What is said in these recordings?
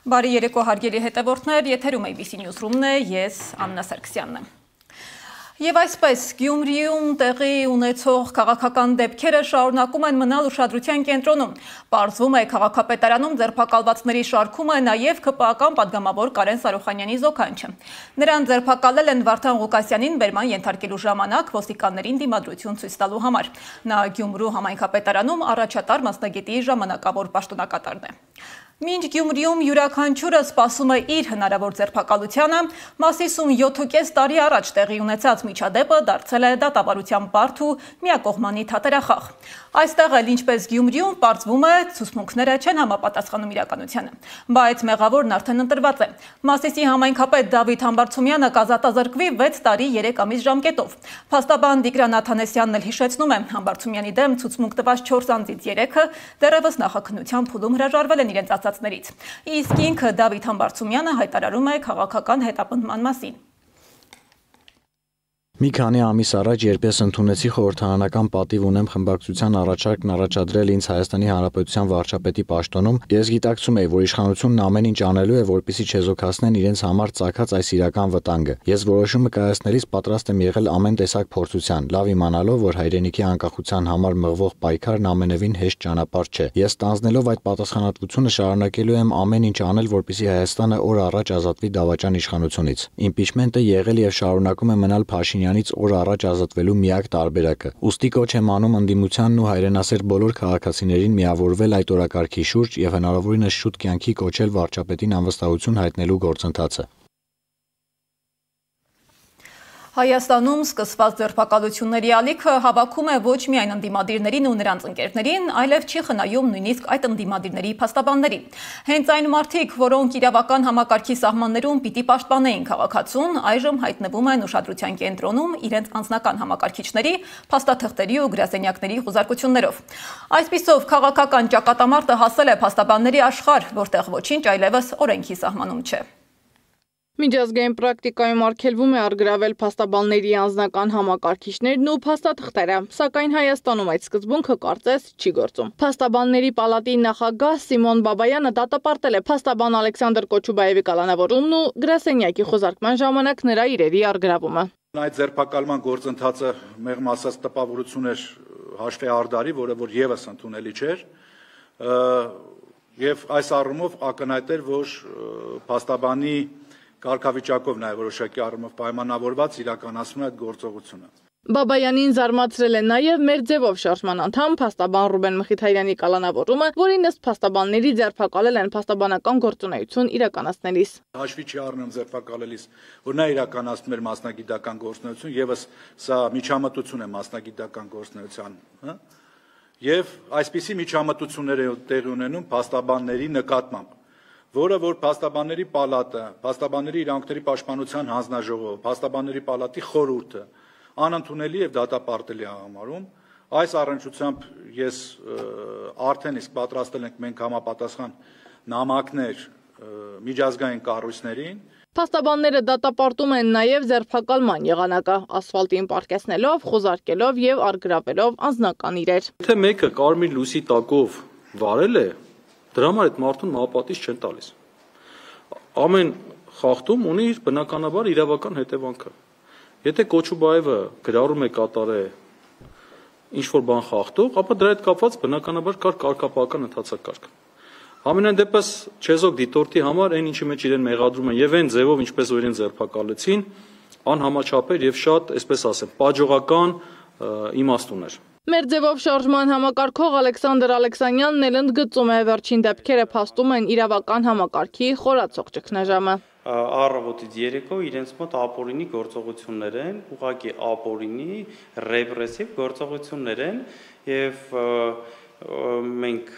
Բարի երեկո հարգելի հետևորդներ, եթերում ABC Newsroom-ն է, ես Աննա Սարգսյանն եմ։ Եվ այսպես Գյումրիում տեղի ունեցող քաղաքական դեպքերը շարունակում են մնալ ուշադրության կենտրոնում։ Պարզվում է քաղաքապետարանում ձերբակալվածների շարքում է նաև ԿՊԱ-ական պատգամավոր Կարեն Սարոխանյանի զոքանչը։ Նրան ձերբակալել են Վարդան Ղուկասյանին բերման ենթարկելու ժամանակ ոստիկաններին դիմադրություն ցույց տալու համար։ Նա Գյումրու համայնքապետարանում առաջատար մասնագետի ժամանակավոր պաշտոնակատարն է։ Մինչ Գյումրիում յուրաքանչյուրը սպասում է իր հնարավոր ձերբակալությանը, Մասիսում 7.5 տարի առաջ տեղի ունեցած միջադեպը դարձել է դատավարության բարդ ու միակողմանի թատերախաղ։ Այստեղ էլ ինչպես Գյումրիում պարզվում է ցուցմունքները չեն համապատասխանում իրականությանը, բայց մեղավորն արդեն ընտրված է։ Մասիսի համայնքապետ Դավիթ Համբարձումյանը կազատազրկվի 6 տարի 3 ամիս ժամկետով։ Փաստաբան Տիգրան Աթանեսյանն էլ հիշեցնում է, Համբարձումյանի դեմ ցուցմունք տված 4 անձից 3-ը դեռևս նախաքննության փուլում հրաժարվել են իրենց ասացներից։ Իսկ ինքը Դավիթ Համբարձումյանը հայտարարում է քաղաքական հետապնդման մասին։ Մի քանի ամիս առաջ, երբ ես ընդունեցի խորհրդարանական պատիվ ունեմ խմբակցության առաջարկն առաջադրել ինձ Հայաստանի Հանրապետության վարչապետի պաշտոնում, ես գիտակցում էի, որ իշխանությունն ամեն ինչ անելու է, որպեսզի չեզոքացնեն իրենց համար ծագած այս իրական վտանգը։ Ես որոշումը կայացնելիս պատրաստ եմ եղել ամեն տեսակ փորձության, լավ իմանալով, որ հայրենիքի անկախության համար մղվող պայքարն ամենևին հեշտ ճանապարհ չէ։ Ես ստանձնելով այդ պատասխանատվությունը շարունակելու եմ ամեն ինչ անել, որպեսզի Հայաստանը օր առաջ ազատվի դավաճան իշխանությունից։ Իմպիչմենտը եղել եւ շարունակում է մնալ Փաշինյանից օր առաջ ազատվելու միակ տարբերակը։ Ուստի կոչ եմ անում ընդդիմությանն ու հայրենասեր բոլոր քաղաքացիներին միավորվել այդ օրակարգի շուրջ եւ հնարավորինս շուտ կյանքի կոչել վարչապետին անվստահություն հայտնելու գործընթացը։ Հայաստանում սկսված ձերբակալությունների ալիքը հավաքում է ոչ միայն ընդդիմադիրներին ու նրանց ընկերներին, այլև չի խնայում նույնիսկ այդ ընդդիմադիրների փաստաբաններին։ Հենց այն մարդիկ, որոնք իրավական համակարգի սահմաններում պիտի պաշտպանեին քաղաքացուն, այժմ հայտնվում են ուշադրության կենտրոնում իրենց անձնական համակարգիչների, փաստաթղթերի ու գրասենյակների խուզարկություններով։ Այսպիսով քաղաքական ճակատամարտը հասել է փաստաբանների աշխարհ, որտեղ ոչինչ այլևս օրենքի սահմանում չէ։ Միջազգային պրակտիկայում արգելվում է առգրավել փաստաբանների անձնական համակարգիչներն ու փաստաթղթերը, սակայն Հայաստանում այդ սկզբունքը կարծես չի գործում։ Փաստաբանների պալատի նախագահ Սիմոն Բաբայանը դատապարտել է փաստաբան Ալեքսանդր Կոչուբաևի կալանավորումն ու գրասենյակի խոզարկման ժամանակ նրա իրերի առգրավումը։ Այդ ձերբակալման գործընթացը մեղմ ասած տպավորություն էր հաշվի արդարի, որը որ եւս ընդունելի չէր, եւ այս առումով ակնհայտ էր, որ փաստաբանի կարգավիճակով նաև որոշակի առումով պայմանավորված իրականացնում է այդ գործողությունը։ Բաբայանին զարմացրել է նաև մեր ձևով շարժման անդամ փաստաբան Ռուբեն Մխիթարյանի կալանավորումը, որին ըստ փաստաբանների ձերբակալել են փաստաբանական գործունեություն իրականացնելիս։ Հաշվի չի առնում ձերբակալելիս, որ նա իրականացնում էր մասնագիտական գործունեություն, եւս սա միջամտություն է մասնագիտական գործունեության, եւ այսպիսի միջամտություններ է տեղի ունենում փաստաբանների նկատմամբ, որը որ փաստաբանների պալատը, փաստաբանների իրավունքների պաշտպանության հանձնաժողովը, փաստաբանների պալատի խորհուրդը անընդունելի եւ դատապարտելի է համարում։ Այս առնչությամբ ես արդեն իսկ պատրաստել ենք մենք համապատասխան նամակներ միջազգային կառույցներին։ Փաստաբանները դատապարտում են նաև ձերբակալման եղանակը, ասֆալտին պարկեսնելով, խոզարկելով եւ առգրավելով անձնական իրեր։ Եթե մեկը կարմիր լույսի տակով վարել է, դրա համար այդ մարդուն մահապատիժ չեն տալիս։ Ամեն խախտում ունի իր բնականաբար իրավական հետևանքը։ Եթե Կոչուբաևը գրառում է կատարե ինչ-որ բան խախտող, ապա դրա հետ կապված բնականաբար կար կարգապահական ընթացակարգ։ Ամենայն դեպս չեզոք դիտորդի համար այն ինչի մեջ իրեն մեղադրում են եւ այն ձևով ինչպես որ իրեն ձերբակալեցին, անհամաչափ էր եւ շատ, այսպես ասեմ, պաջողական իմաստ ուներ։ Մեր ձևով շարժման համակարգող Ալեքսանդր Ալեքսանյանն էլ ընդգծում է վերջին դեպքերը փաստում են իրավական համակարգի խորացող ճգնաժամը։ Առավոտից երեկո իրենց մոտ ապօրինի գործողություններ են, ուղղակի ապօրինի ռեպրեսիվ գործողություններ են եւ մենք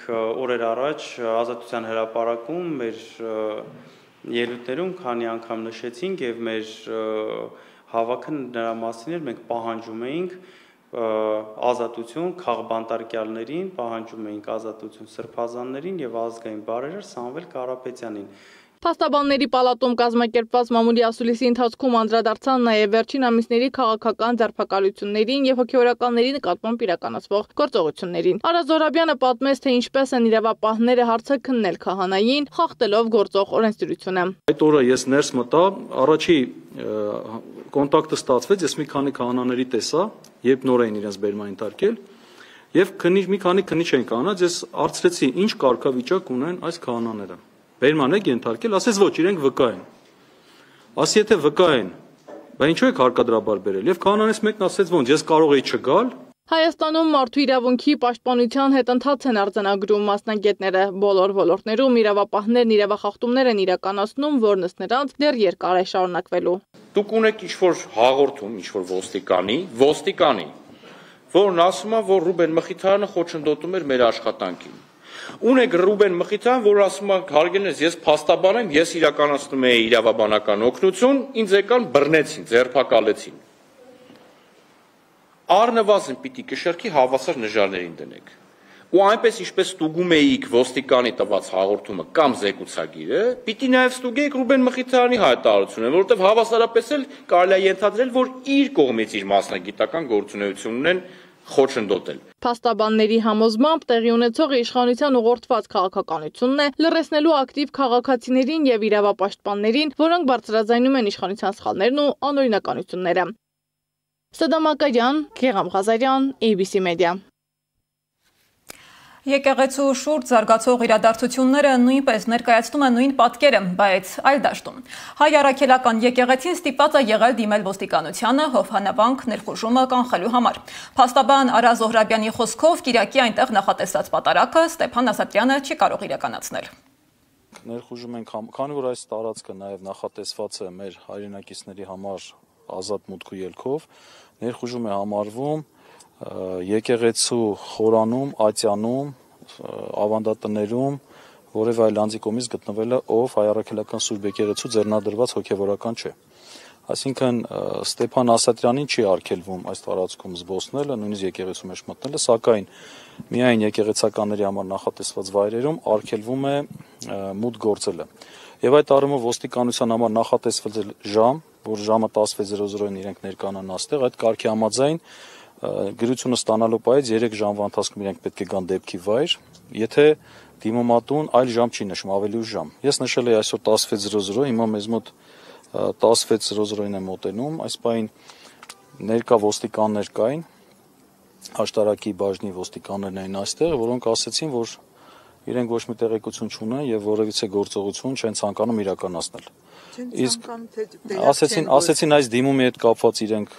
օրեր առաջ Ազատության հրապարակում մեր ելույթներում քանի անգամ նշեցինք եւ մեր հավաքը նրա մասին էր, մենք պահանջում էինք ազատություն քաղբանտարկյալներին, պահանջում էինք ազատություն սրբազաններին եւ ազգային բարերար Սամվել Կարապետյանին։ Փաստաբանների պալատում կազմակերպված մամուլի ասուլիսի ընթացքում անդրադարձան նաև վերջին ամիսների քաղաքական ձերբակալություններին եւ հոգեվորականների նկատմամբ իրականացվող գործողություններին։ Արա Զոհրաբյանը պատմեց, թե ինչպես են իրավապահները հարցը քննել քահանային, խախտելով գործող օրենսդրությունը։ Այդ օրը ես ներս մտա, առաջի կոնտակտը ստացվեց, ես մի քանի քահանաների տեսա, երբ նոր էին իրենց բերման ենթարկել, եւ մի քանի քննիչ են կանած, ես հարցրեցի, ինչ կարգավիճակ ունեն այս քահանաները։ Բերման եք ենթարկել, ասեց ոչ, իրենք վկա են։ Ասի եթե վկա են, բա ինչու եք հարկադրաբար բերել։ Եվ քահանանից մեկն ասեց ոնց, ես կարող էի չգալ։ Հայաստանում մարդու իրավունքի պաշտպանության հետ ընթաց են արձանագրում մասնագետները։ Բոլոր ոլորտներում իրավապահներն իրավախախտումներ են իրականացնում, որն ըստ նրանց դեռ երկար է շարունակվելու։ Դուք ունեք ինչ-որ հաղորդում, ինչ-որ ոստիկանի, որն ասում է, որ Ռուբեն Մխիթարյանը խոչընդոտում էր մեր աշխատանքին։ Ունեք Ռուբեն Մխիթարյան, որ ասում է, հարգելիներս, ես փաստաբան եմ, ես իրականացնում եի իրավաբանական օգնություն, ինձ եկան բռնեցին, ձերբակալեցին։ Առնվազն պիտի կշեռքի հավասար նժարներին դնեք։ Ու այնպես ինչպես ստուգում էիք ոստիկանի տված հաղորդումը կամ զեկուցագիրը, պիտի նաև ստուգեիք Ռուբեն Մխիթարյանի հայտարարությունը, որովհետև հավասարապես էլ կարելի է ենթադրել, որ իր կողմից իր մասնագիտական գործունեությունն են խոչընդոտել։ Փաստաբանների համոզմամբ տեղի ունեցողը իշխանության ուղղորդված քաղաքականությունն է, լրացնելու ակտիվ քաղաքացիներին եւ իրավապաշտպաններին, որոնք բարձրաձայնում են իշխանության սխալներն ու անօրինականությունները։ Սադամ Ակարյան, Գեգամ Ղազարյան, ABC Media։ Եկեղեցու շուրջ զարգացող իրադարձությունները նույնպես ներկայացնում են նույն պատկերը, բայց այլ դաշտում։ Հայ առաքելական եկեղեցին ստիպված է եղել դիմել ոստիկանությանը հովհանավանք ներխուժումը կանխելու համար։ Փաստաբան Արա Զոհրաբյանի խոսքով Կիրակի այնտեղ նախատեսված պատարակը Ստեփան Ասատրյանը չի կարող իրականացնել։ Ներխուժում ենք, քանի որ այս տարածքը նաև նախատեսված է մեր հայրենակիցների համար ազատ մուտք ու ելքով, ներխուժում է համարվում եկեղեցու խորանում, ատյանում, ավանդատներում, որևէ այլ անձի կողմից գտնվելը, ով հայ առաքելական Սուրբ եկեղեցու ձեռնադրված հոգևորական չէ։ Այսինքն Ստեփան Ասատրյանին չի արգելվում այս տարածքում զբոսնելը, նույնիսկ եկեղեցու մեջ մտնելը, սակայն միայն եկեղեցականների համար նախատեսված վայրերում արգելվում է մուտք գործելը։ Եվ այդ առումով ոստիկանության համար նախատեսվել ժամ, որ ժամը 16:00-ին իրենք ներկանան աստեղ, այդ կարգի համաձայն գրությունը ստանալու պահից 3 ժամվա ընթացքում իրենք պետք է գան դեպքի վայր, եթե դիմումատուն այլ ժամ չի նշում, ավելի ուշ ժամ։ Ես նշել եի այսօր 16:00, հիմա մեզ մոտ 16:00-ին է մոտենում, այս պահին ներկա ոստիկաններ կային, աշտարակի բաժնի ոստիկաններն էին այստեղ, որոնք ասեցին, որ իրենք ոչ մի տեղեկություն չունեն եւ որևիցե գործողություն չեն ցանկանում իրականացնել։ Իսկ ասեցին այս դիմումի հետ կապված իրենք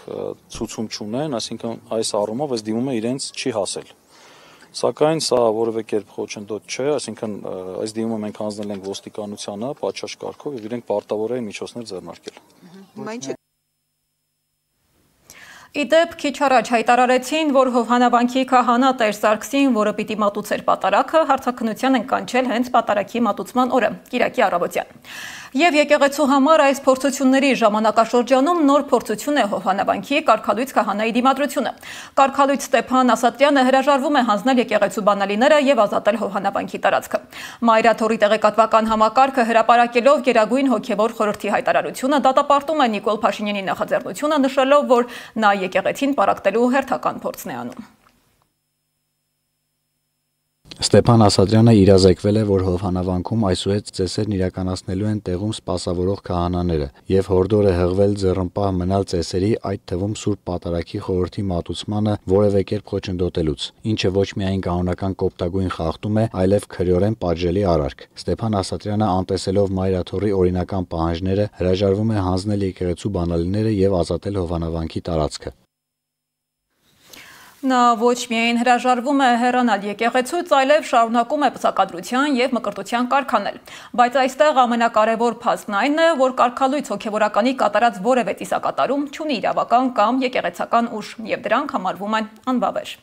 ցուցում չունեն, այսինքն այս առումով այս դիմումը իրենց չի հասել։ Սակայն սա որևէ կերպ խոչընդոտ չէ, այսինքն այս դիմումը մենք հանձնել ենք ոստիկանությանը պատշաճ կարգով եւ իրենք պարտավոր են միջոցներ ձեռնարկել։ Իդեպ քիչ առաջ հայտարարեցին, որ հովհանավանքի քահանա Տեր Սարգսին, որը պիտի մատուցեր պատարակը, հարցաքննության են կանչել հենց պատարակի մատուցման օրը, Կիրակի առավոտյան։ Եվ եկեղեցու համար այս փորձությունների ժամանակաշրջանում նոր փորձություն է հովհանավանքի կարգալույց քահանայի դիմադրությունը։ Կարգալույց Ստեփան Ասատրյանը հրաժարվում է հանձնել եկեղեցու բանալիները եւ ազատել հովհանավանքի տարածքը։ Մայրաթորի տեղեկատվական համակարգը հրապարակելով Գերագույն հոգևոր խորհրդի հայտարարությունը դատապարտում է Նիկոլ Փաշինյանի նախաձեռնությունը, նշելով, որ նա եկեղեցին պարակտելու հերթական փորձն է անում։ Ստեփան Ասատրյանը իրազեկվել է, որ հովհանավանքում այսուհետ ծեսերն իրականացնելու են տեղում սպասավորող քահանաները եւ հորդոր է հղվել ձեռնպահ մնալ ծեսերի, այդ թվում Սուրբ Պատարագի խորհրդի մատուցմանը որևէ կերպ խոչընդոտելուց, ինչը ոչ միայն կանոնական կոպտագույն խախտում է, այլև քրեորեն պատժելի արարք։ Ստեփան Ասատրյանը անտեսելով Մայրաթորի օրինական պահանջները հրաժարվում է հանձնել եկեղեցու բանալիները եւ ազատել հովհանավանքի տարածքը։ Նա ոչ միայն հրաժարվում է հեռանալ եկեղեցուց, այլև շարունակում է պսակադրության եւ մկրտության կարգ անել։ Բայց այստեղ ամենակարևոր փաստն այն է, որ կարգալույց հոգևորականի կատարած որևէ ծիսակատարում չունի իրավական կամ եկեղեցական ուժ եւ դրանք համարվում են անբավեր։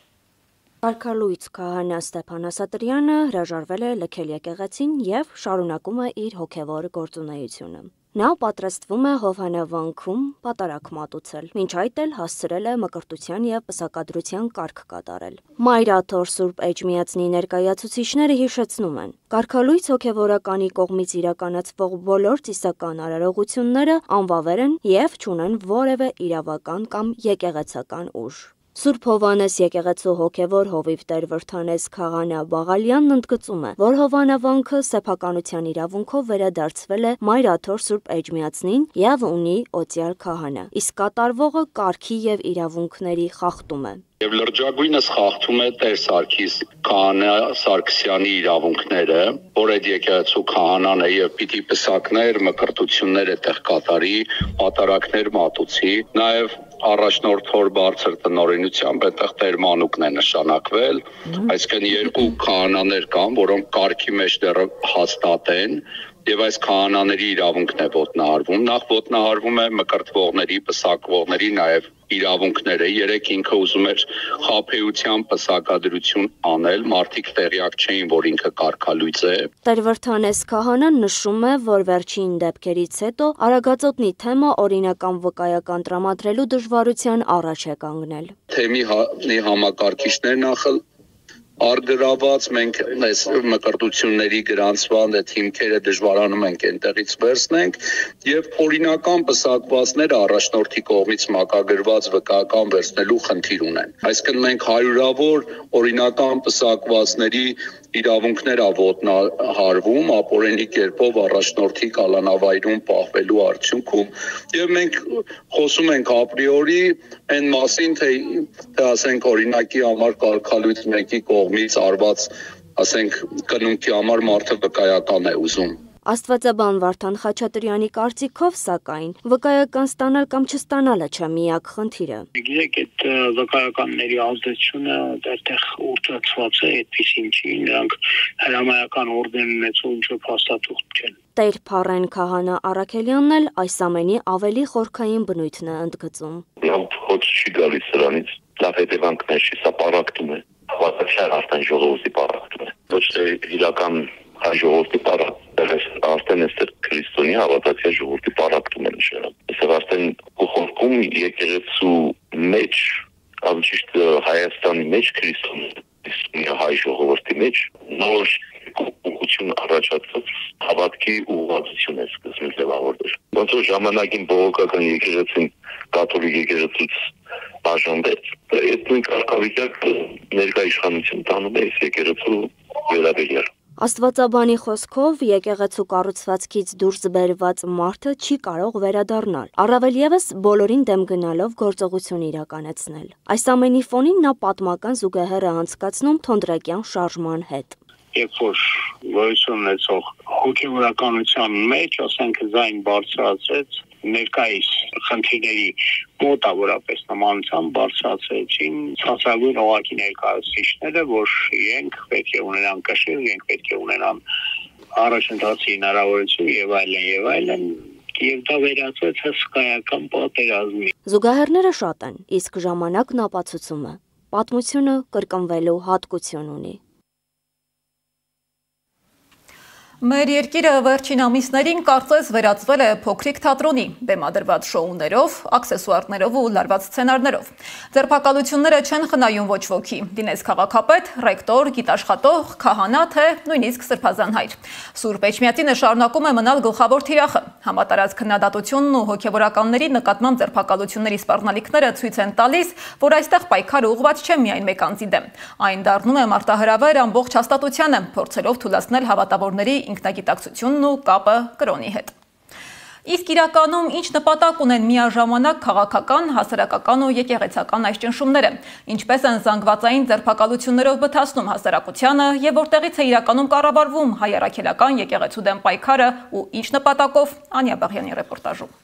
Կարգալույց քահանա Ստեփան Ասատրյանը հրաժարվել է լքել եկեղեցին եւ շարունակում է իր հոգևոր գործունեությունը։ Նա պատրաստվում է Հովհաննավանքում պատարագ մատուցել, մինչ այդ էլ հասցրել է մկրտության եւ պսակադրության կարգ կատարել։ Մայրաթոր Սուրբ Էջմիածնի ներկայացուցիչները հիշեցնում են, կարգալույց հոգևորականի կողմից իրականացվող բոլոր ծիսական արարողությունները անվավեր են եւ չունեն որևէ իրավական կամ եկեղեցական ուժ։ Սուրբ Հովհաննես եկեղեցու հոգևոր հովիվ Տեր Վրդանես Քահանա Բաղալյանն ընդգծում է, որ Հովհաննավանքը սեփականության իրավունքով վերադարձվել է Մայրաթոր Սուրբ Էջմիածնին եւ ունի օծյալ քահանա, իսկ կատարվողը կարգի եւ իրավունքների խախտում է։ Եվ լրջագույնս խախտում է Տեր Սարգիս քահանա Սարգսյանի իրավունքները, որ այդ եկեղեցու քահանան է եւ պիտի պսակներ, մկրտություններ այդտեղ կատարի, պատարակներ մատուցի, նաեւ առաջնորդոր բարձր տնօրինությամբ այդտեղ Տեր Մանուկն է նշանակվել, այսինքն երկու քահանաներ կան, որոնք կարգի մեջ դեռ հաստատ են, եւ այս քահանաների իրավունքն է ոտնահարվում, նախ ոտնահարվում է մկրտվողների, պսակվողների նաեւ իրավունքները, երեք ինքը ուզում էր խաբեության պսակադրություն անել, մարդիկ տեղյակ չէին, որ ինքը կարգալույծ է։ Տեր Վրդանես քահանան նշում է, որ վերջին դեպքերից հետո Արագածոտնի թեմը օրինական վկայական տրամադրելու դժվարության առաջ է կանգնել։ Թեմի համակարգիչներն արգրաված մենք այս մկրտությունների գրանցման թիմքերը դժվարանում ենք այնտեղից վերցնենք եւ օրինական պսակվածները առաջնորդի կողմից մակագրված վկայական վերցնելու խնդիր ունեն։ Այսինքն մենք հարյուրավոր օրինական պսակվածների իրավունքներ ոտնահարվում ապօրինի կերպով առաջնորդի կալանավայրում պահվելու արդյունքում եւ մենք խոսում ենք ապրիորի այն մասին թե ասենք օրինակի համար կարգալույց մեկի կողմից արված ասենք կնունքի համար մարդը վկայական է ուզում։ Աստվածաբան Վարդան Խաչատրյանի կարծիքով, սակայն, վկայական ստանալ կամ չստանալը չէ միակ խնդիրը։ Գիտեք, այդ վկայականների ազդեցությունը դեռ ուրճացված է, այդպիսին չի, նրանք հրամայական օրդեն ունեցող ինչ-որ փաստաթուղթ չեն։ Տեր Փառեն Քահանա Արաքելյանն էլ այս ամենի ավելի խորքային բնույթն է ընդգծում։ Ոչ չի գալիս սրանից, լավ հետևանքներ չի, սա պարակտում է, հավատացյալ արդեն ժողովրդի պարակտում է, ոչ թե իրական հայ ժողովրդի պարակտում է, արդեն այստեղ քրիստոնյա հավատացյալ ժողովրդի պարակտում է նշանակում։ Այստեղ արդեն խորքում եկեղեցու մեջ, ավելի ճիշտ Հայաստանի մեջ քրիստոնյա հայ ժողովրդի մեջ նոր ուղղություն առաջացած հավատքի ուղղվածություն է սկսել ձևավորվել։ Ոնց որ ժամանակին բողոքական եկեղեցին կաթոլիկ եկեղեցուց բաժանվեց, այդ նույն կարգավիճակը ներկա իշխանություն տանում է եկեղեցու վերաբերյալ։ Աստվածաբանի խոսքով եկեղեցու կառուցվածքից դուրս բերված մարդը չի կարող վերադառնալ, առավել ևս բոլորին դեմ գնալով գործողություն իրականացնել։ Այս ամենի ֆոնին նա պատմական զուգահեռ է անցկացնում թոնդրակյան շարժման հետ։ Երբ որ գոյություն ունեցող հոգևորականության մեջ, ասենք զայն բարձրացեց, ներկայիս խնդիրների մոտավորապես նմանությամբ բարձրացրեցին ցածրագույն օղակի ներկայացուցիչները, որ իրենք պետք է ունենան կշիռ, իրենք պետք է ունենան առաջընթացի հնարավորություն եւ այլն, եւ դա վերածվեց հսկայական պատերազմի։ Զուգահեռները շատ են, իսկ ժամանակն ապացուցում է։ Պատմությունը կրկնվելու հատկություն ունի։ Մեր երկիրը վերջին ամիսներին կարծես վերածվել է փոքրիկ թատրոնի, բեմադրված շոուներով, աքսեսուարներով ու լարված սցենարներով։ Ձերբակալությունները չեն խնայում ոչ ոքի, դինես քաղաքապետ, ռեկտոր, գիտաշխատող, քահանա, թե նույնիսկ սրբազան հայր։ Սուրբ Էջմիածինը շարունակում է մնալ գլխավոր թիրախը։ Համատարած քննադատությունն ու հոգևորականների նկատմամբ ձերբակալությունների սպառնալիքները ցույց են տալիս, որ այստեղ պայքարը ուղղված չէ միայն մեկ անձի դեմ։ Այն դառնում է մարտահրավեր ամբողջ հաստատությանը, փորձելով թույլատնել հավատավորների ինքնագիտակցությունն ու կապը կրոնի հետ։ Իսկ իրականում ինչ նպատակ ունեն միաժամանակ քաղաքական, հասարակական ու եկեղեցական այս ճնշումները, ինչպես են զանգվածային ձերբակալություններով բթացնում հասարակությանը եւ որտեղից է իրականում կառավարվում հայ առաքելական եկեղեցու դեմ պայքարը ու ինչ նպատակով, Անյա Բաղյանի ռեպորտաժում։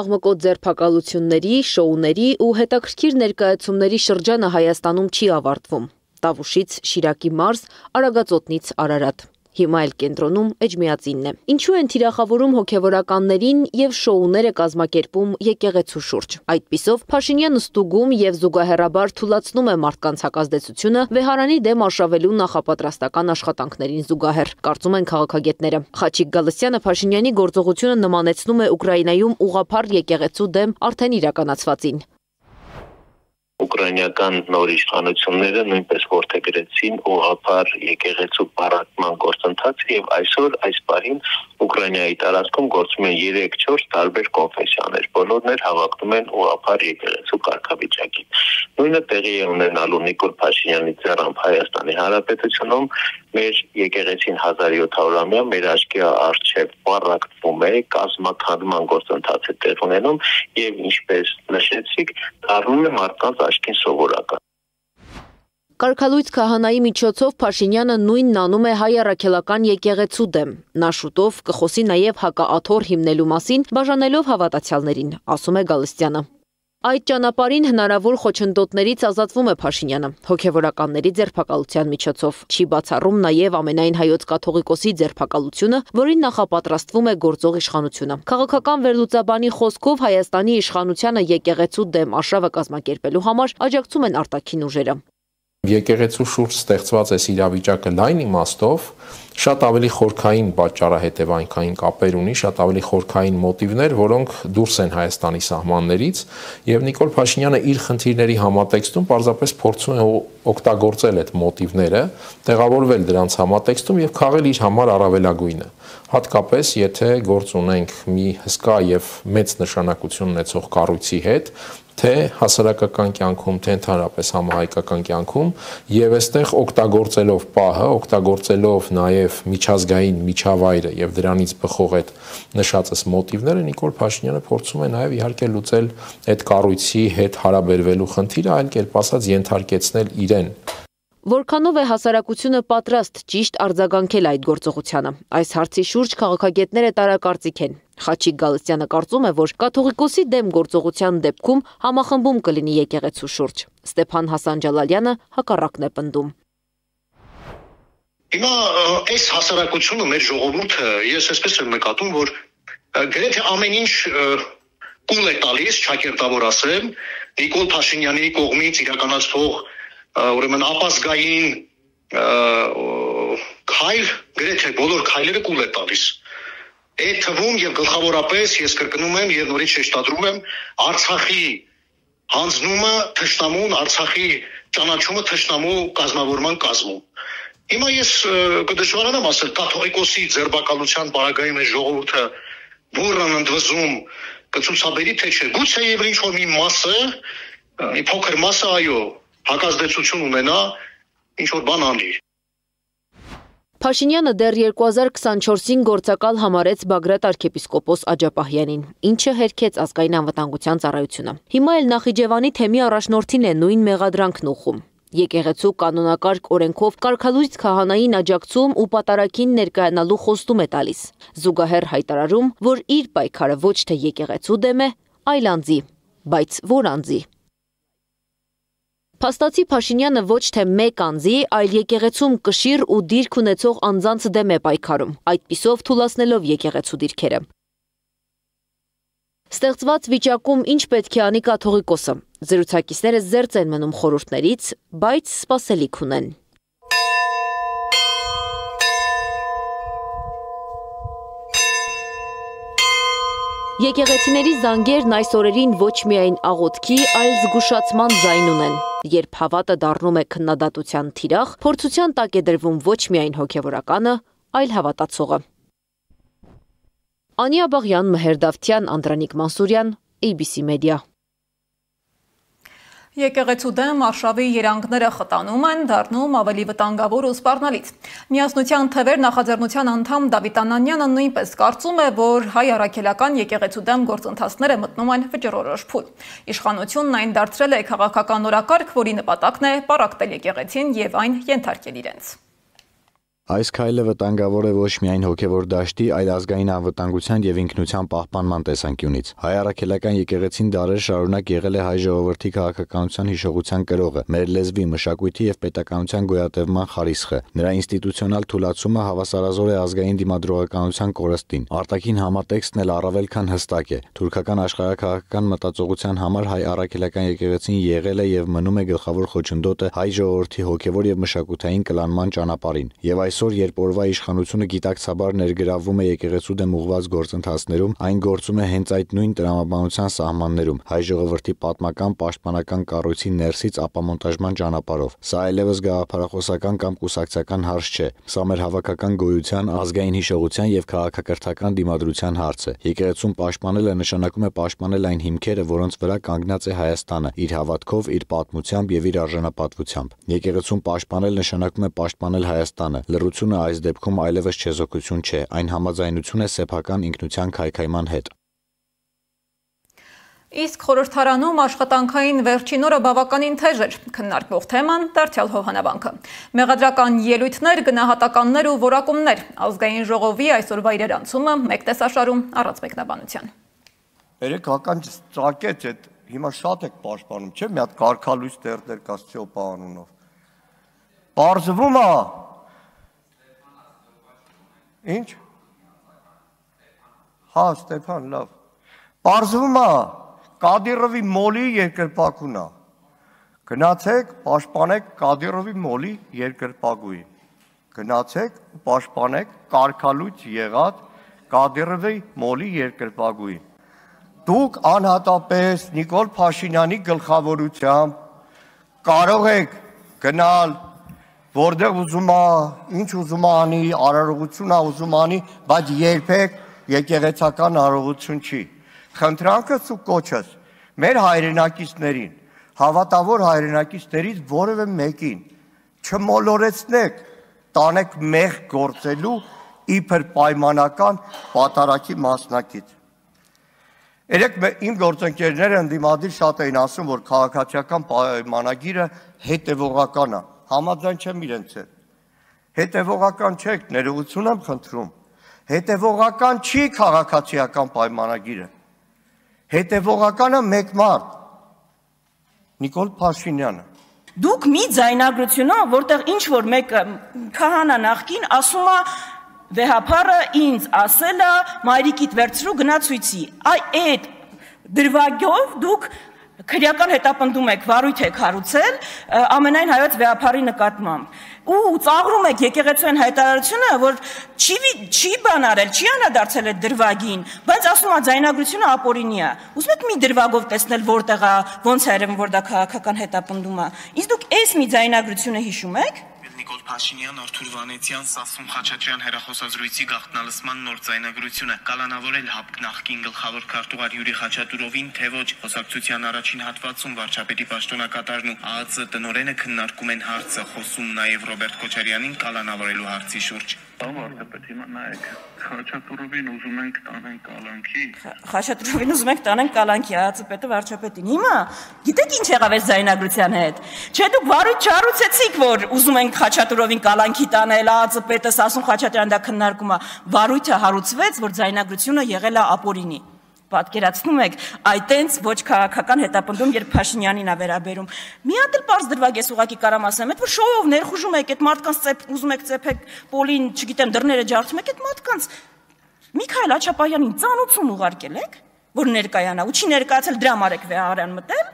Աղմկոտ ձերբակալությունների, շոուների ու հետաքրքիր ներկայացումների շրջանը Հայաստանում չի ավարտվում։ Տավուշից Շիրակի մարզ, Արագածոտնից Արարատ։ Հիմա էլ կենտրոնում էջմիածինն է։ Ինչու են թիրախավորում հոգևորականներին եւ շոուները կազմակերպում եկեղեցու շուրջ։ Այդպիսով Փաշինյանը ստուգում եւ զուգահեռաբար թույլատնում է մարդկանց հակազդեցությունը վեհարանի դեմ արշավելու նախապատրաստական աշխատանքներին զուգահեռ, կարծում են քաղաքագետները։ Խաչիկ Գալստյանը Փաշինյանի գործողությունը նմանեցնում է Ուկրաինայում ուղղափառ եկեղեցու դեմ արդեն իրականացվածին։ Ուկրաինական նոր իշխանությունները նույնպես որդեգրեցին ուղղափառ եկեղեցու պարակման գործընթացը եւ այսօր այս պահին Ուկրաինայի տարածքում գործում են 3-4 տարբեր կոնֆեսիաներ, բոլորն էլ հավակնում են ուղղափառ եկեղեցու կարգավիճակին։ Նույնը տեղի է ունենալու Նիկոլ Փաշինյանի ձեռամբ Հայաստանի Հանրապետությունում, մեր եկեղեցին 1700-ամյա մեր աչքի առջև պարակվում է, կազմաքանդման գործընթաց է տեղ ունենում եւ ինչպես նշեցիք, դառնում է մարդկանց աչքին սովորական։ Կարգալույց քահանայի միջոցով Փաշինյանը նույնն անում է հայ առաքելական եկեղեցու դեմ։ Նա շուտով կխոսի նաև հակաաթոռ հիմնելու մասին, բաժանելով հավատացյալներին, ասում է Գալստյանը։ Այդ ճանապարհին հնարավոր խոչընդոտներից ազատվում է Փաշինյանը հոգևորականների ձերբակալության միջոցով։ Չի բացառում նաև ամենայն հայոց կաթողիկոսի ձերբակալությունը, որին նախապատրաստվում է գործող իշխանությունը։ Քաղաքական վերլուծաբանի խոսքով Հայաստանի իշխանությանը եկեղեցու դեմ արշավը կազմակերպելու համար աջակցում են արտաքին ուժերը։ Եկեղեցու շուրջ ստեղծված այս իրավիճակը լայն իմաստով շատ ավելի խորքային պատճառահետևանքային կապեր ունի, շատ ավելի խորքային մոտիվներ, որոնք դուրս են Հայաստանի սահմաններից, եւ Նիկոլ Փաշինյանը իր խնդիրների համատեքստում պարզապես փորձում է օգտագործել այդ մոտիվները, տեղավորվել դրանց համատեքստում եւ քաղել իր համար առավելագույնը։ Հատկապես եթե գործ ունենք մի հսկա եւ մեծ նշանակություն ունեցող կառույցի հետ, թե հասարակական կյանքում, թե ընդհանրապես համահայկական կյանքում, եւ այստեղ օգտագործելով պահը, օգտագործելով նաեւ միջազգային միջավայրը եւ դրանից բխող այդ նշածս մոտիվները, Նիկոլ Փաշինյանը փորձում է նաեւ իհարկե լուծել այդ կառույցի հետ հարաբերվելու խնդիրը, այլ կերպ ասած ենթարկեցնել իրեն։ Որքանով է հասարակությունը պատրաստ ճիշտ արձագանքել այդ գործողությանը։ Այս հարցի շուրջ քաղաքագետները տարակարծիք են։ Խաչիկ Գալստյանը կարծում է, որ կաթողիկոսի դեմ գործողության դեպքում համախմբում կլինի եկեղեցու շուրջ։ Ստեփան Հասանջալալյանը հակառակն է պնդում։ Հիմա այս հասարակությունը, մեր ժողովուրդը, ես այսպես եմ նկատում, որ գրեթե ամեն ինչ կուլ է տալիս, ճակերտավոր ասեմ, Նիկոլ Փաշինյանի կողմից իրականացվող ուրեմն ապազգային քայլ, գրեթե բոլոր քայլերը կուլ է տալիս։ Այդ թվում եւ գլխավորապես ես կրկնում եմ եւ նորից շեշտադրում եմ Արցախի հանձնումը թշնամուն, Արցախի ճանաչումը թշնամու կազմավորման կազմում։ Հիմա ես կդժվարանամ ասել կաթողիկոսի ձերբակալության պարագայում է ժողովուրդը բուրըն ընդվզում կցուցաբերի թե չէ։ Գուցե եւ ինչ որ մի մասը, մի փոքր մասը այո, հակազդեցություն ունենա, ինչ որ բան անի։ Փաշինյանը դեռ 2024-ին գործակալ համարեց Բագրատ arczepiskopos Աջապահյանին, ինչը հերքեց ազգային անվտանգության ծառայությունը։ Հիմա էլ Նախիջևանի թեմի առաջնորդին է նույն մեղադրանքն ուղղում։ Եկեղեցու կանոնակարգ օրենքով կարգալույց քահանային աջակցում ու պատարագին ներկայանալու խոստում է տալիս։ Զուգահեռ հայտարարում, որ իր պայքարը ոչ թե եկեղեցու դեմ է, այլ անձի, բայց որ անձի։ Փաստացի Փաշինյանը ոչ թե մեկ անձի, այլ եկեղեցում կշիռ ու դիրք ունեցող անձանց դեմ է պայքարում, այդպիսով թուլացնելով եկեղեցու դիրքերը։ Ստեղծված վիճակում ինչ պետք է անի կաթողիկոսը։ Զրուցակիցները զերծ են մնում խորհուրդներից, բայց սպասելիք ունեն։ Եկեղեցիների զանգերն այս օրերին ոչ միայն աղոթքի, այլ զգուշացման ձայն ունեն։ Երբ հավատը դառնում է քննադատության թիրախ, փորձության տակ է դրվում ոչ միայն հոգևորականը, այլ հավատացողը։ Անի Աբաղյան, Մհեր Դավթյան, Անդրանիկ Մանսուրյան, ABC Media։ Եկեղեցու դեմ արշավի երանգները խտանում են, դառնում ավելի վտանգավոր ու սպառնալից։ Միասնության թվեր նախաձեռնության անդամ Դավիթ Անանյանը նույնպես կարծում է, որ հայ առաքելական եկեղեցու դեմ գործընթացները մտնում են վճռորոշ փուլ։ Իշխանությունն այն դարձրել է քաղաքական օրակարգ, որի նպատակն է պառակտել եկեղեցին եւ այն ենթարկել իրենց։ Այս քայլը վտանգավոր է ոչ միայն հոգևոր դաշտի, այլ ազգային անվտանգության եւ ինքնության պահպանման տեսանկյունից։ Հայ առաքելական եկեղեցին դարեր շարունակ եղել է հայ ժողովրդի քաղաքականության հիշողության կրողը, մեր լեզվի, մշակույթի եւ պետականության գոյատևման խարիսխը։ Նրա ինստիտուցիոնալ թուլացումը հավասարազոր է ազգային դիմադրողականության կորստին։ Արտաքին համատեքստն էլ առավել քան հստակ է։ Թուրքական աշխարհաքաղաքական մտածողության համար հայ առաքելական եկեղեցին եղել է եւ մնում է գլխավոր խոչընդոտը հայ ժողովրդի հոգևոր եւ մշակութային կլանման ճանապարհին։ Եվ այսօր, երբ օրվա իշխանությունը գիտակցաբար ներգրավվում է եկեղեցու դեմ ուղղված գործընթացներում, այն գործում է հենց այդ նույն տրամաբանության սահմաններում, հայ ժողովրդի պատմական պաշտպանական կառույցի ներսից ապամոնտաժման ճանապարհով։ Սա այլևս գաղափարախոսական կամ կուսակցական հարց չէ։ Սա մեր հավաքական գոյության, ազգային հիշողության եւ քաղաքակրթական դիմադրության հարց է։ Եկեղեցուն պաշտպանելը նշանակում է պաշտպանել այն հիմքերը, որոնց վրա կանգնած է Հայաստանը, իր հավատքով, իր պատմությամբ եւ իր արժանապատվությամբ։ Եկեղեցուն պաշտպանել նշանակում է պաշտպանել Հայաստանը։ Լռությունը այս դեպքում այլևս չեզոքություն չէ, այն համաձայնություն է սեփական ինքնության քայքայման հետ։ Իսկ խորհրդարանում աշխատանքային վերջին օրը բավականին թեժ էր, քննարկվող թեման դարձյալ հովանավանքը։ Մեղադրական ելույթներ, գնահատականներ ու որակումներ, ազգային ժողովի այսօրվա իրարանցումը մեկ տեսաշարում առանց մեկնաբանության։ Երեք հական ծակեց այդ հիմա շատ եք պաշտպանում, չէ՞, մի հատ կարգալույս դերներ կա Ստեփա անունով։ Պարզվում է։ Ինչ։ Հա, Ստեփան, լավ։ Պարզվում է Կադիրովի մոլի երկրպագուն է։ Գնացեք, պաշտպանեք Կադիրովի մոլի երկրպագուին։ Գնացեք, պաշտպանեք կարգալույց եղած Կադիրովի մոլի երկրպագուին։ Դուք անհատապես Նիկոլ Փաշինյանի գլխավորությամբ կարող եք գնալ, որտեղ ուզում է, ինչ ուզում է անի, արարողություն է ուզում անի, բայց երբեք եկեղեցական արարողություն չի։ Խնդրանքս ու կոչս մեր հայրենակիցներին, հավատավոր հայրենակիցներից որևէ մեկին չմոլորեցնեք, տանեք մեղ գործելու իբր պայմանական պատարագի մասնակից։ Երեք իմ գործընկերները ընդդիմադիր շատ էին ասում, որ քաղաքացիական պայմանագիրը հետևողական է, համաձայն չեմ իրենց հետ։ Հետևողական չեք, ներողություն եմ խնդրում, հետևողական չի քաղաքացիական պայմանագիրը, հետևողականը մեկ մարդ, Նիկոլ Փաշինյանը։ Դուք մի ձայնագրություն, որտեղ ինչ-որ մեկ քահանա նախկին ասում է վեհապարը ինձ ասել է մայրիկիդ վերցրու գնացույցի, այդ դրվագով դուք քրեական հետապնդում եք, վարույթ եք հարուցել ամենայն հայոց վեհապարի նկատմամբ ու ծաղրում եք եկեղեցւոյն հայտարարությունը, որ չի բան արել, չի անդրադարձել այդ դրվագին, բայց ասում է ձայնագրությունը ապօրինի է։ Ուզում եք մի դրվագով տեսնել որտեղ է, ոնց է երևում, որ դա քաղաքական հետապնդում է։ Իսկ դուք այս մի ձայնագրությունը հիշում եք։ Նիկոլ Փաշինյան, Արթուր Վանեցյան, Սասուն Խաչատրյան հեռախոսազրույցի գաղտնալսման նոր ձայնագրությունը կալանավորել ՀԱՊԿ նախկին գլխավոր քարտուղար Յուրի Խաչատուրովին, թե ոչ խոսակցության առաջին հատվածում վարչապետի պաշտոնակատարն ու ԱԱՑ տնօրենը քննարկում են հարցը, խոսում նաև Ռոբերտ Քոչարյանին կալանավորելու հարցի շուրջ։ Վարչապետ, հիմա նայեք, Խաչատուրովին ուզում ենք տանենք կալանքի։ Խաչատուրովին ուզում ենք տանենք կալանքի, ԱԱՑ-պետը վարչապետին։ Հիմա գիտեք ինչ եղավ այս ձայնագրության հետ։ Չէ, դուք վարույթ չառուցեցիք, որ ուզում ենք Խաչատուրովին կալանքի տանել, ԱԱՑ-պետը Սասուն Խաչատրյան դա քննարկում է։ Վարույթը հարուցվեց, որ ձայնագրությունը եղել է ապօրինի։ Պատկերացնում եք, այտենց ոչ քաղաքական հետապնդում, երբ Փաշինյանին է վերաբերում։ Մի հատ էլ պարզ դրվագ ես ուղղակի կարամ ասեմ, այդ որ շոուով ներխուժում եք, այդ մարդկանց ուզում եք ծեփեք պոլին, չգիտեմ, դռները ջարդում եք, այդ մարդկանց Միքայել Աչապարյանին ծանոթություն ուղարկել եք, որ ներկայանա, ու չի ներկայացել դրա համար եք վեհարան մտել։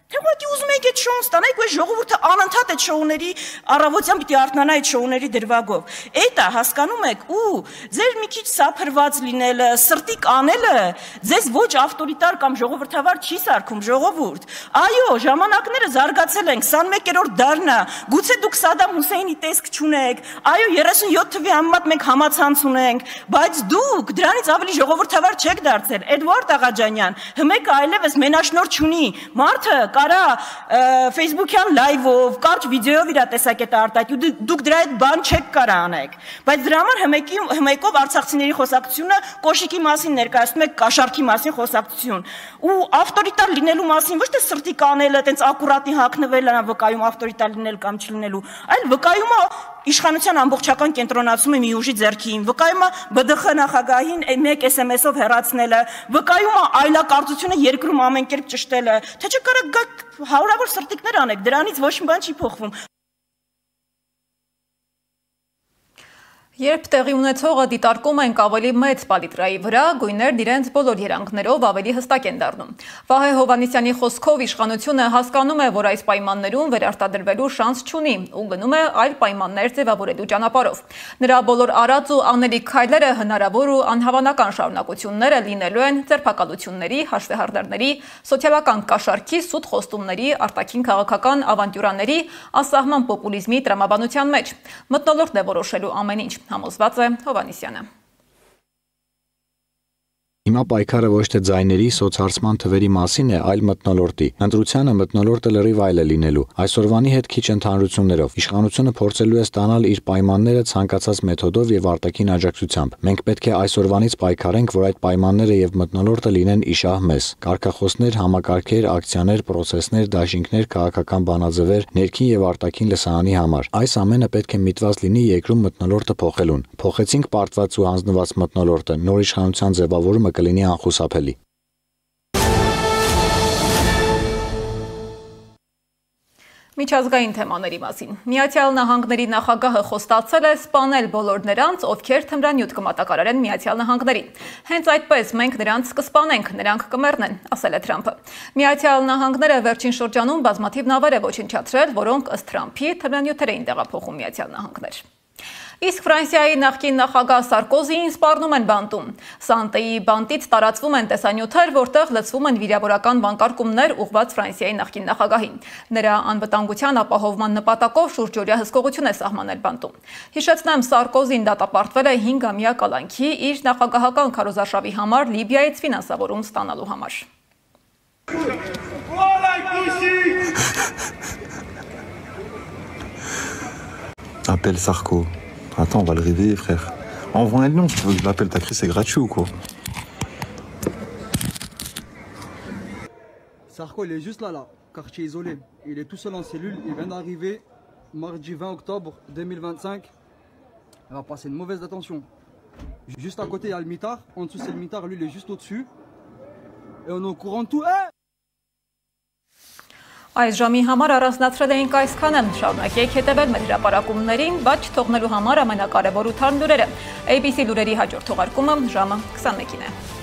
Թե ուղղակի ուզում եք այդ շոուն ստանալ, այս ժողովուրդը անընդհատ այդ շոուների առավոտյան պիտի արթնանա այդ շոուների դրվագով։ Էդ է, հասկանում եք, ու ձեր մի քիչ սափրված լինելը, սրտի կանելը ձեզ ոչ ավտորիտար կամ ժողովրդավար չի սարքում, ժողովուրդ։ Այո, ժամանակները զարգացել են, 21-րդ դարն է, գուցե դուք Սադամ Հուսեյնի տեսք չունեք, այո, 37 թվի համեմատ մենք համացանց ունենք, բայց դուք դրանից ավելի ժողովրդավար չեք դարձել։ Էդվարդ Աղաջանյան, հմեկը այլևս մենաշնորհ չունի, մարդը կարա Facebook-յան լայվով, կարճ վիդեոյով իր տեսակետը արտահայտի, դուք դրա հետ բան չեք կարա անեք։ Բայց դրա համար հմեկով արցախցիների խոսակցությունը կոշիկի մասին ներկայացնում եք կաշառքի մասին խոսակցություն։ Ու ավտորիտար լինելու մասին ոչ թե սրտի կանելը, տենց ակուրատի հագնվելն է վկայում ավտորիտար լինել կամ չլինելու, այլ վկայում է իշխանության ամբողջական կենտրոնացումը մի ուժի ձեռքին, վկայում է ԲԴԽ նախագահին մեկ SMS-ով հեռացնելը, վկայում է այլակարծությունը երկրում ամեն կերպ ճշտելը, թե չէ կարող գաք հարյուրավոր սրտիկներ անեք, դրանից ոչ մի բան չի փոխվում։ Երբ տեղի ունեցողը դիտարկում ենք ավելի մեծ պալիտրայի վրա, գույներն իրենց բոլոր երանգներով ավելի հստակ են դառնում։ Վահե Հովհաննիսյանի խոսքով իշխանությունը հասկանում է, որ այս պայմաններում վերարտադրվելու շանս չունի ու գնում է այլ պայմաններ ձևավորելու ճանապարհով։ Նրա բոլոր արած ու անելիք քայլերը հնարավոր ու անհավանական շարունակությունները լինելու են ձերբակալությունների, հաշվեհարդարների, սոցիալական կաշառքի, սուտ խոստումների, արտաքին քաղաքական ավանտյուրաների, ասահման պոպուլիզմի տրամաբանության մեջ։ Մթնոլորտն է որոշելու ամեն ինչ։ Համոզված է Հովհաննիսյանը։ Հիմա պայքարը ոչ թե ձայների, սոցհարցման թվերի մասին է, այլ մթնոլորտի։ Ընտրությանը մթնոլորտը լրիվ այլ է լինելու։ Այսօրվանի հետ քիչ ընդհանրություններով իշխանությունը փորձելու է ստանալ իր պայմանները ցանկացած մեթոդով եւ արտաքին աջակցությամբ։ Մենք պետք է այսօրվանից պայքարենք, որ այդ պայմանները եւ մթնոլորտը լինեն իշահ մեզ։ Կարգախոսներ, համակարգեր, ակցիաներ, պրոցեսներ, դաշինքներ, քաղաքական բանաձևեր, ներքին եւ արտաքին լսարանի համար։ Այս ամենը պետք է միտված լինի երկրում մթնոլորտը փոխելուն։ Փոխեցինք պարտված ու հանձնված մթնոլորտը, նոր իշխանության ձևավորումը կլինի անխուսափելի։ Միջազգային թեմաների մասին։ Միացյալ Նահանգների նախագահը խոստացել է սպանել բոլոր նրանց, ովքեր թմրանյութ կմատակարարեն Միացյալ Նահանգներին։ Հենց այդպես մենք նրանց կսպանենք, նրանք կմեռնեն, ասել է Թրամփը։ Միացյալ Նահանգները վերջին շրջանում բազմաթիվ նավեր է ոչնչացրել, որոնք ըստ Թրամփի թմրանյութեր էին տեղափոխում Միացյալ Նահանգներ։ Իսկ Ֆրանսիայի նախկին նախագահ Սարկոզիին սպառնում են բանտում։ Սանտեի բանտից տարածվում են տեսանյութեր, որտեղ լցվում են վիրավորական վանկարկումներ ուղղված Ֆրանսիայի նախկին նախագահին։ Նրա անվտանգության ապահովման նպատակով շուրջօրյա հսկողություն է սահմանել բանտում։ Հիշեցնեմ, Սարկոզին դատապարտվել է 5-ամյա կալանքի իր նախագահական քարոզարշավի համար Լիբիայից ֆինանսավորում ստանալու համար։ Appelle Sarko. Attends, on va le réveiller, frère. Envoie un nom si tu veux que je l'appelle. Ta crise, c'est gratuit ou quoi? Sarko, il est juste là, quartier isolé. Il est tout seul en cellule. Il vient d'arriver mardi 20 octobre 2025. Il va passer une mauvaise détention. Juste à côté, il y a le mitard. En dessous, c'est le mitard. Lui, il est juste au-dessus. Et on est au courant de tout. Այս ժամի համար առանձնացրել էինք այսքանը, շարունակեք հետևել մեր հրապարակումներին, բայց չթողնելու համար ամենակարևոր ու թարմ լուրերը։ ABC լուրերի հաջորդ թողարկումը ժամը 21-ին է։